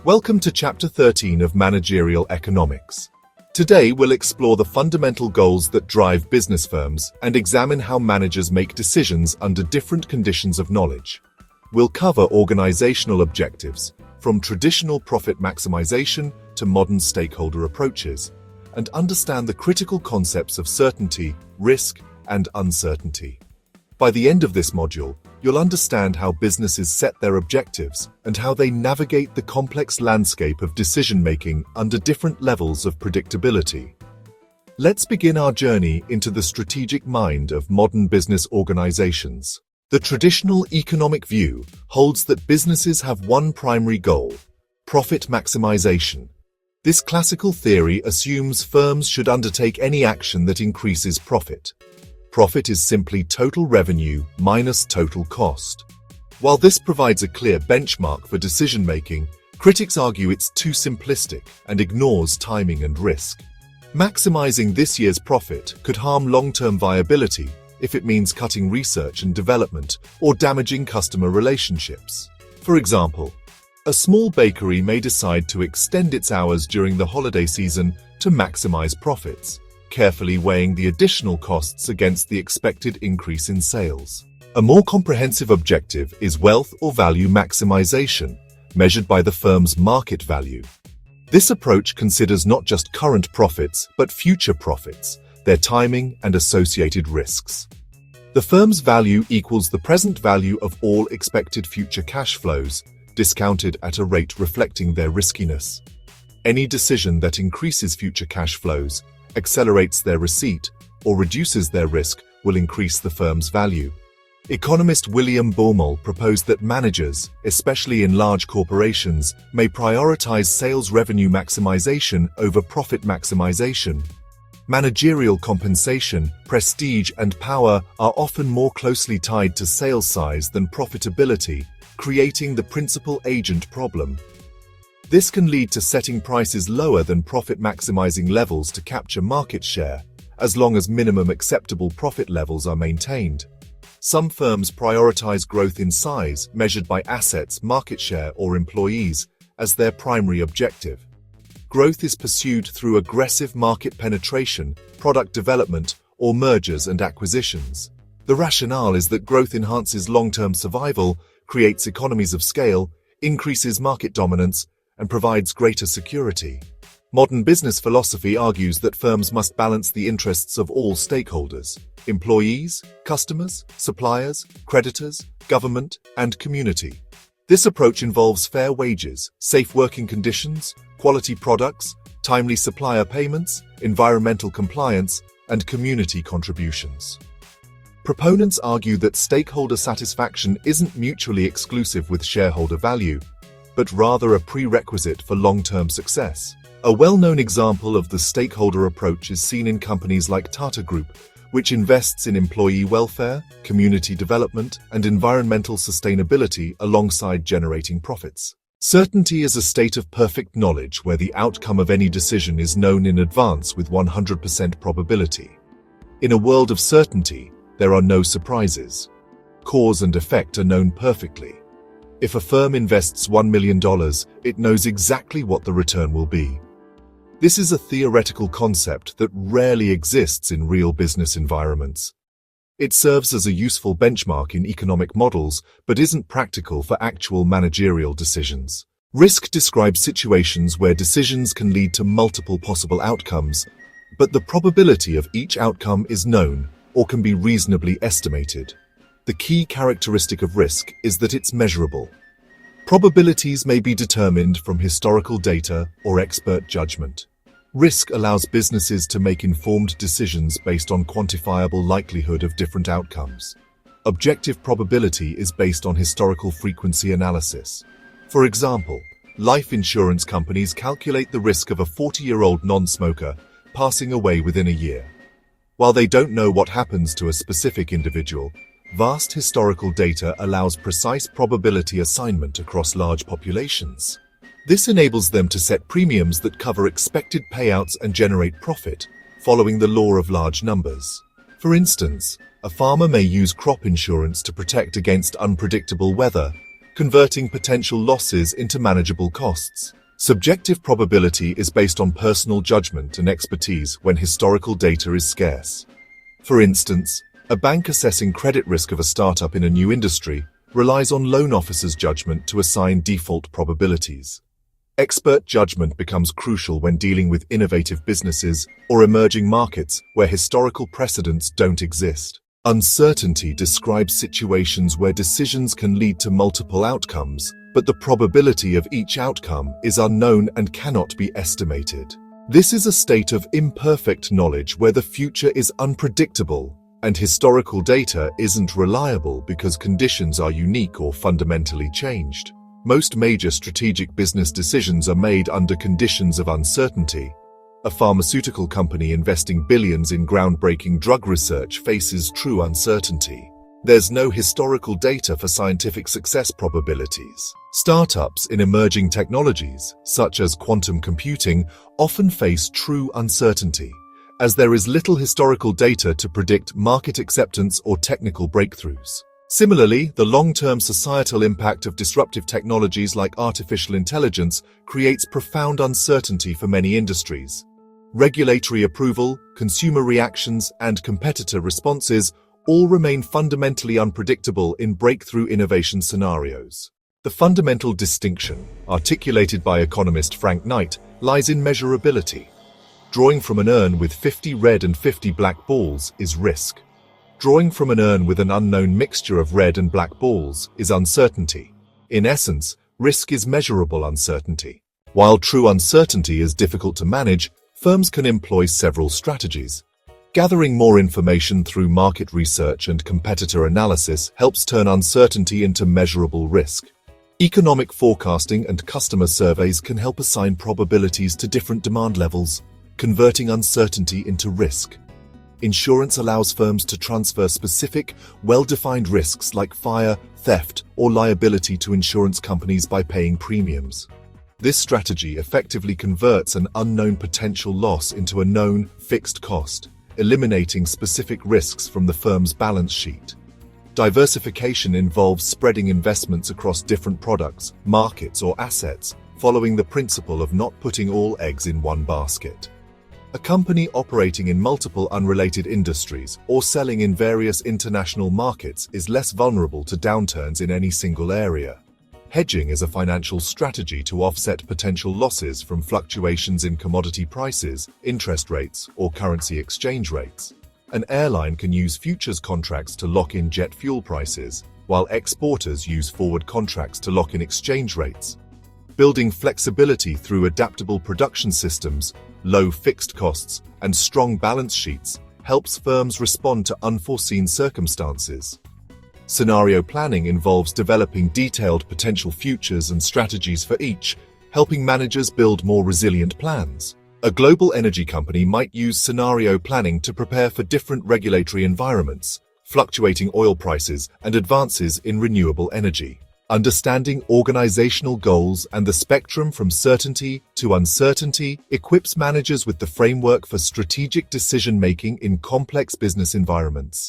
Welcome to Chapter 13 of Managerial Economics. Today we'll explore the fundamental goals that drive business firms and examine how managers make decisions under different conditions of knowledge. We'll cover organizational objectives, from traditional profit maximization to modern stakeholder approaches, and understand the critical concepts of certainty, risk, and uncertainty. By the end of this module, you'll understand how businesses set their objectives and how they navigate the complex landscape of decision-making under different levels of predictability. Let's begin our journey into the strategic mind of modern business organizations. The traditional economic view holds that businesses have one primary goal: profit maximization. This classical theory assumes firms should undertake any action that increases profit. Profit is simply total revenue minus total cost. While this provides a clear benchmark for decision-making, critics argue it's too simplistic and ignores timing and risk. Maximizing this year's profit could harm long-term viability if it means cutting research and development or damaging customer relationships. For example, a small bakery may decide to extend its hours during the holiday season to maximize profits, carefully weighing the additional costs against the expected increase in sales. A more comprehensive objective is wealth or value maximization, measured by the firm's market value. This approach considers not just current profits, but future profits, their timing, and associated risks. The firm's value equals the present value of all expected future cash flows, discounted at a rate reflecting their riskiness. Any decision that increases future cash flows, accelerates their receipt, or reduces their risk will increase the firm's value. Economist William Baumol proposed that managers, especially in large corporations, may prioritize sales revenue maximization over profit maximization. Managerial compensation, prestige, and power are often more closely tied to sales size than profitability, creating the principal-agent problem. This can lead to setting prices lower than profit-maximizing levels to capture market share, as long as minimum acceptable profit levels are maintained. Some firms prioritize growth in size, measured by assets, market share, or employees, as their primary objective. Growth is pursued through aggressive market penetration, product development, or mergers and acquisitions. The rationale is that growth enhances long-term survival, creates economies of scale, increases market dominance, and provides greater security. Modern business philosophy argues that firms must balance the interests of all stakeholders: employees, customers, suppliers, creditors, government, and community. This approach involves fair wages, safe working conditions, quality products, timely supplier payments, environmental compliance, and community contributions. Proponents argue that stakeholder satisfaction isn't mutually exclusive with shareholder value, but rather a prerequisite for long-term success. A well-known example of the stakeholder approach is seen in companies like Tata Group, which invests in employee welfare, community development, and environmental sustainability alongside generating profits. Certainty is a state of perfect knowledge where the outcome of any decision is known in advance with 100% probability. In a world of certainty, there are no surprises. Cause and effect are known perfectly. If a firm invests $1 million, it knows exactly what the return will be. This is a theoretical concept that rarely exists in real business environments. It serves as a useful benchmark in economic models, but isn't practical for actual managerial decisions. Risk describes situations where decisions can lead to multiple possible outcomes, but the probability of each outcome is known or can be reasonably estimated. The key characteristic of risk is that it's measurable. Probabilities may be determined from historical data or expert judgment. Risk allows businesses to make informed decisions based on quantifiable likelihood of different outcomes. Objective probability is based on historical frequency analysis. For example, life insurance companies calculate the risk of a 40-year-old non-smoker passing away within a year. While they don't know what happens to a specific individual, vast historical data allows precise probability assignment across large populations. This enables them to set premiums that cover expected payouts and generate profit, following the law of large numbers. For instance, a farmer may use crop insurance to protect against unpredictable weather, converting potential losses into manageable costs. Subjective probability is based on personal judgment and expertise when historical data is scarce. For instance, a bank assessing credit risk of a startup in a new industry relies on loan officers' judgment to assign default probabilities. Expert judgment becomes crucial when dealing with innovative businesses or emerging markets where historical precedents don't exist. Uncertainty describes situations where decisions can lead to multiple outcomes, but the probability of each outcome is unknown and cannot be estimated. This is a state of imperfect knowledge where the future is unpredictable and historical data isn't reliable because conditions are unique or fundamentally changed. Most major strategic business decisions are made under conditions of uncertainty. A pharmaceutical company investing billions in groundbreaking drug research faces true uncertainty. There's no historical data for scientific success probabilities. Startups in emerging technologies, such as quantum computing, often face true uncertainty, as there is little historical data to predict market acceptance or technical breakthroughs. Similarly, the long-term societal impact of disruptive technologies like artificial intelligence creates profound uncertainty for many industries. Regulatory approval, consumer reactions, and competitor responses all remain fundamentally unpredictable in breakthrough innovation scenarios. The fundamental distinction, articulated by economist Frank Knight, lies in measurability. Drawing from an urn with 50 red and 50 black balls is risk. Drawing from an urn with an unknown mixture of red and black balls is uncertainty. In essence, risk is measurable uncertainty. While true uncertainty is difficult to manage, firms can employ several strategies. Gathering more information through market research and competitor analysis helps turn uncertainty into measurable risk. Economic forecasting and customer surveys can help assign probabilities to different demand levels, converting uncertainty into risk. Insurance allows firms to transfer specific, well-defined risks like fire, theft, or liability to insurance companies by paying premiums. This strategy effectively converts an unknown potential loss into a known, fixed cost, eliminating specific risks from the firm's balance sheet. Diversification involves spreading investments across different products, markets, or assets, following the principle of not putting all eggs in one basket. A company operating in multiple unrelated industries or selling in various international markets is less vulnerable to downturns in any single area. Hedging is a financial strategy to offset potential losses from fluctuations in commodity prices, interest rates, or currency exchange rates. An airline can use futures contracts to lock in jet fuel prices, while exporters use forward contracts to lock in exchange rates. Building flexibility through adaptable production systems, low fixed costs, and strong balance sheets helps firms respond to unforeseen circumstances. Scenario planning involves developing detailed potential futures and strategies for each, helping managers build more resilient plans. A global energy company might use scenario planning to prepare for different regulatory environments, fluctuating oil prices, and advances in renewable energy. Understanding organizational goals and the spectrum from certainty to uncertainty equips managers with the framework for strategic decision-making in complex business environments.